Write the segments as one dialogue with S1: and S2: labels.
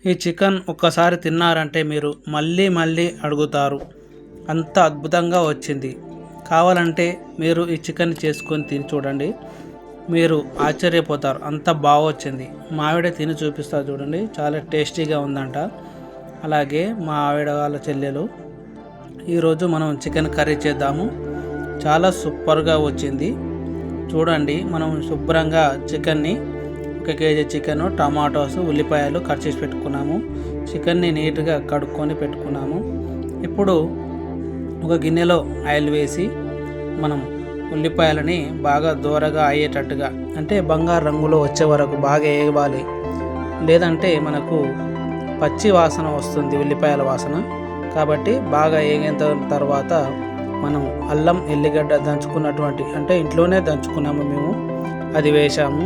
S1: ఈ చికెన్ ఒక్కసారి తిన్నారంటే మీరు మళ్ళీ మళ్ళీ అడుగుతారు. అంత అద్భుతంగా వచ్చింది. కావాలంటే మీరు ఈ చికెన్ చేసుకొని తిని చూడండి, మీరు ఆశ్చర్యపోతారు. అంత బాగా వచ్చింది. మా ఆవిడ తిని చూపిస్తారు చూడండి, చాలా టేస్టీగా ఉందంట. అలాగే మా ఆవిడ వాళ్ళ చెల్లెలు ఈరోజు మనం చికెన్ కర్రీ చేద్దాము. చాలా సూపర్గా వచ్చింది. చూడండి, మనం శుభ్రంగా చికెన్ని 1 కేజీ చికెన్, టమాటోస్, ఉల్లిపాయలు కట్ చేసి పెట్టుకున్నాము. చికెన్ని నీట్గా కడుక్కొని పెట్టుకున్నాము. ఇప్పుడు ఒక గిన్నెలో ఆయిల్ వేసి మనం ఉల్లిపాయలని బాగా దూరగా అయ్యేటట్టుగా, అంటే బంగారు రంగులో వచ్చే వరకు బాగా వేయవాలి. లేదంటే మనకు పచ్చి వాసన వస్తుంది, ఉల్లిపాయల వాసన. కాబట్టి బాగా వేగిన తర్వాత మనం అల్లం ఎల్లిగడ్డ దంచుకున్నటువంటి, అంటే ఇంట్లోనే దంచుకున్నాము మేము, అది వేసాము.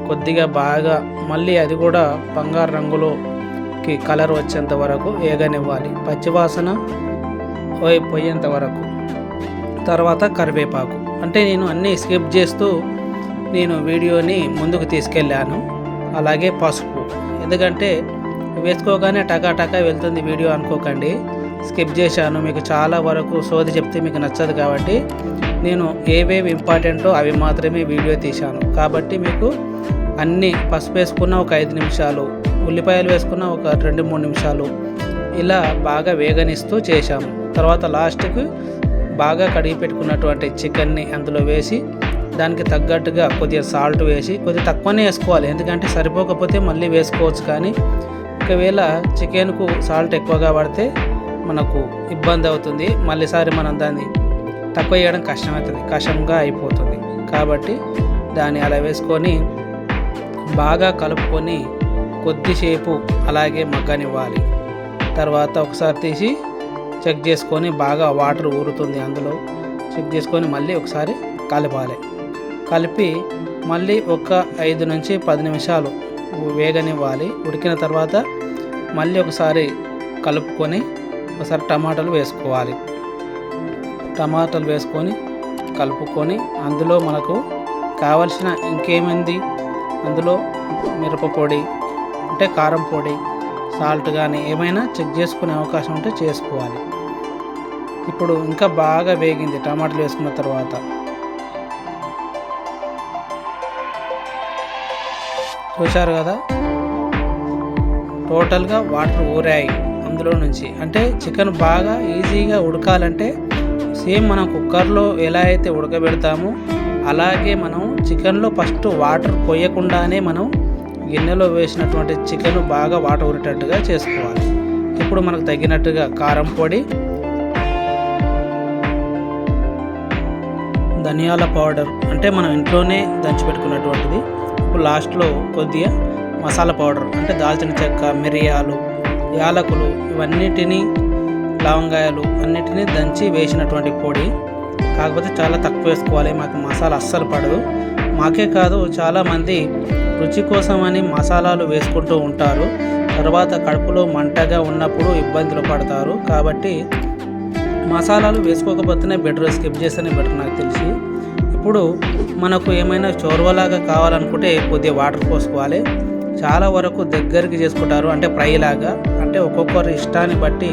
S1: కొద్దిగా బాగా మళ్ళీ అది కూడా బంగారు రంగులోకి కలర్ వచ్చేంత వరకు వేగనివ్వాలి, పచ్చివాసన పోయేంత వరకు. తర్వాత కరివేపాకు, అంటే నేను అన్నీ స్కిప్ చేస్తూ నేను వీడియోని ముందుకు తీసుకెళ్ళాను. అలాగే పసుపు, ఎందుకంటే వేసుకోగానే టకా వెళ్తుంది వీడియో అనుకోకండి, స్కిప్ చేశాను. మీకు చాలా వరకు సోది చెప్తే మీకు నచ్చదు కాబట్టి నేను ఏవేవి ఇంపార్టెంటో అవి మాత్రమే వీడియో తీశాను. కాబట్టి మీకు అన్నీ పసుపు వేసుకున్న ఒక 5 నిమిషాలు, ఉల్లిపాయలు వేసుకున్న ఒక 2-3 నిమిషాలు ఇలా బాగా వేగనిస్తూ చేశాము. తర్వాత లాస్ట్కి బాగా కడిగి పెట్టుకున్నటువంటి చికెన్ని అందులో వేసి దానికి తగ్గట్టుగా కొద్దిగా సాల్ట్ వేసి, కొద్దిగా తక్కువనే వేసుకోవాలి, ఎందుకంటే సరిపోకపోతే మళ్ళీ వేసుకోవచ్చు. కానీ ఒకవేళ చికెన్కు సాల్ట్ ఎక్కువగా పడితే మనకు ఇబ్బంది అవుతుంది, మళ్ళీసారి మనం దాన్ని తక్కువ చేయడం కష్టమవుతుంది, కష్టంగా అయిపోతుంది. కాబట్టి దాన్ని అలా వేసుకొని బాగా కలుపుకొని కొద్దిసేపు అలాగే మగ్గనివ్వాలి. తర్వాత ఒకసారి తీసి చెక్ చేసుకొని బాగా వాటర్ ఊరుతుంది అందులో, చెక్ చేసుకొని మళ్ళీ ఒకసారి కలపాలి. కలిపి మళ్ళీ ఒక 5 నుంచి 10 నిమిషాలు వేగనివ్వాలి. ఉడికిన తర్వాత మళ్ళీ ఒకసారి కలుపుకొని ఒకసారి టమాటాలు వేసుకోవాలి. టమాటాలు వేసుకొని కలుపుకొని అందులో మనకు కావలసిన ఇంకేమైంది, అందులో మిరపపొడి, అంటే కారం పొడి, సాల్ట్ కానీ ఏమైనా చెక్ చేసుకునే అవకాశం ఉంటే చేసుకోవాలి. ఇప్పుడు ఇంకా బాగా వేగింది టమాటాలు వేసుకున్న తర్వాత. చూశారు కదా, టోటల్గా వాటర్ ఊరాయి అందులో నుంచి. అంటే చికెన్ బాగా ఈజీగా ఉడకాలంటే సేమ్ మనం కుక్కర్లో ఎలా అయితే ఉడకబెడతామో అలాగే మనం చికెన్లో ఫస్ట్ వాటర్ పోయకుండానే మనం గిన్నెలో వేసినటువంటి చికెన్ బాగా వాటర్ ఊరేటట్టుగా చేసుకోవాలి. ఇప్పుడు మనకు తగినట్టుగా కారం పొడి, ధనియాల పౌడర్, అంటే మనం ఇంట్లోనే దంచి పెట్టుకున్నటువంటిది. ఇప్పుడు లాస్ట్లో కొద్దిగా మసాలా పౌడర్, అంటే దాల్చిన చెక్క, మిరియాలు, యాలకులు, ఇవన్నిటినీ, లవంగాయలు అన్నిటినీ దంచి వేసినటువంటి పొడి. కాకపోతే చాలా తక్కువ వేసుకోవాలి, మాకు మసాలా అస్సలు పడదు. మాకే కాదు, చాలామంది రుచి కోసమని మసాలాలు వేసుకుంటూ ఉంటారు, తర్వాత కడుపులో మంటగా ఉన్నప్పుడు ఇబ్బందులు పడతారు. కాబట్టి మసాలాలు వేసుకోకపోతేనే బెటర్, స్కిప్ చేస్తేనే బెటర్ నాకు తెలిసి. ఇప్పుడు మనకు ఏమైనా చోర్వలాగా కావాలనుకుంటే కొద్దిగా వాటర్ పోసుకోవాలి. చాలా వరకు దగ్గరికి చేసుకుంటారు, అంటే ఫ్రై లాగా, అంటే ఒక్కొక్కరు ఇష్టాన్ని బట్టి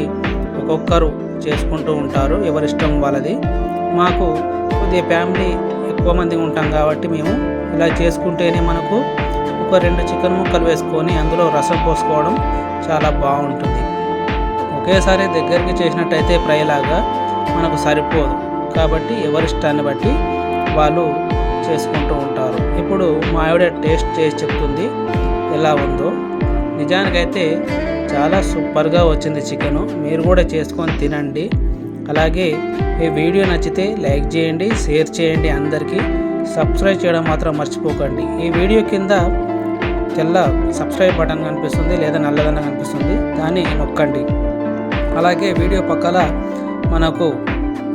S1: ఒక్కొక్కరు చేసుకుంటూ ఉంటారు, ఎవరిష్టం వాళ్ళది. మాకు కొద్దిగా ఫ్యామిలీ ఎక్కువ మంది ఉంటాం కాబట్టి మేము ఇలా చేసుకుంటేనే మనకు ఒక 2 చికెన్ ముక్కలు వేసుకొని అందులో రసం పోసుకోవడం చాలా బాగుంటుంది. ఒకేసారి దగ్గరికి చేసినట్టయితే ఫ్రై లాగా మనకు సరిపోదు, కాబట్టి ఎవరిష్టాన్ని బట్టి వాళ్ళు చేసుకుంటూ ఉంటారు. ఇప్పుడు మా ఆవిడ టేస్ట్ చేసి చెప్తుంది ఎలా ఉందో. నిజానికైతే చాలా సూపర్గా వచ్చింది చికెను. మీరు కూడా చేసుకొని తినండి. అలాగే ఈ వీడియో నచ్చితే లైక్ చేయండి, షేర్ చేయండి, అందరికీ సబ్స్క్రైబ్ చేయడం మాత్రం మర్చిపోకండి. ఈ వీడియో కింద తెల్ల సబ్స్క్రైబ్ బటన్ కనిపిస్తుంది, లేదా నల్లదనం కనిపిస్తుంది, దాన్ని నొక్కండి. అలాగే వీడియో పక్కల మనకు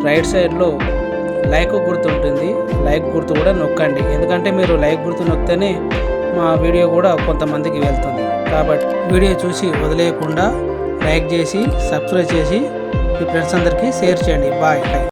S1: రైట్ సైడ్లో లైక్ గుర్తు ఉంటుంది, లైక్ గుర్తు కూడా నొక్కండి. ఎందుకంటే మీరు లైక్ గుర్తు నొక్కితేనే మా వీడియో కూడా కొంతమందికి వెళ్తుంది. కాబట్టి వీడియో చూసి వదిలేయకుండా లైక్ చేసి సబ్స్క్రైబ్ చేసి మీ ఫ్రెండ్స్ అందరికీ షేర్ చేయండి. బాయ్.